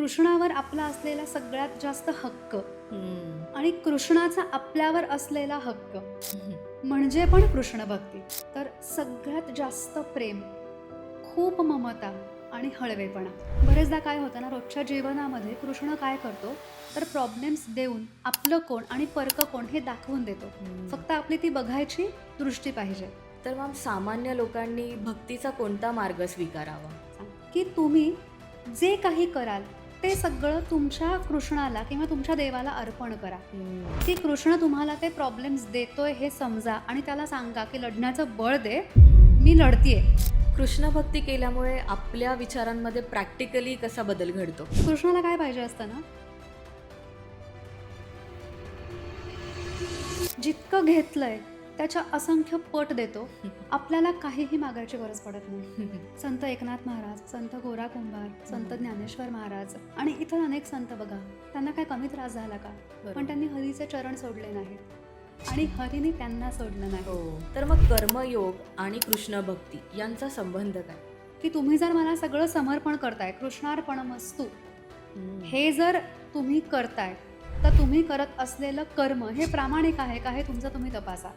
कृष्णावर आपला असलेला सगळ्यात जास्त हक्क आणि कृष्णाचा आपल्यावर असलेला हक्क म्हणजे पण कृष्ण भक्ती. तर सगळ्यात जास्त प्रेम, खूप ममता आणि हळवेपणा. बरेचदा काय होतं ना, रोजच्या जीवनामध्ये कृष्ण काय करतो तर प्रॉब्लेम्स देऊन आपलं कोण आणि परक कोण हे दाखवून देतो. फक्त आपली ती बघायची दृष्टी पाहिजे. तर मग सामान्य लोकांनी भक्तीचा कोणता मार्ग स्वीकारावा? की तुम्ही जे काही कराल ते सगळं तुमच्या कृष्णाला किंवा तुमच्या देवाला अर्पण करा. की कृष्ण तुम्हाला ते प्रॉब्लेम्स देतोय हे समजा आणि त्याला सांगा की लढण्याचं बळ दे, मी लढतीये. कृष्ण भक्ती केल्यामुळे आपल्या विचारांमध्ये प्रॅक्टिकली कसा बदल घडतो? कृष्णाला काय पाहिजे असतं ना, जितकं घेतलंय त्याच्या असंख्य पट देतो. आपल्याला काहीही मागायची गरज पडत नाही. संत एकनाथ महाराज, संत गोरा कुंभार, संत ज्ञानेश्वर महाराज आणि इतर अनेक संत बघा, त्यांना काय कमी त्रास झाला का? पण त्यांनी हरीचे चरण सोडले नाहीत आणि हरीने त्यांना सोडलं नाही. तर मग कर्मयोग आणि कृष्ण भक्ती यांचा संबंध काय? की तुम्ही जर मला सगळं समर्पण करताय, कृष्णार्पणमस्तु हे जर तुम्ही करताय, तर तुम्ही करत असलेलं कर्म हे प्रामाणिक आहे का हे तुमचं तुम्ही तपासा.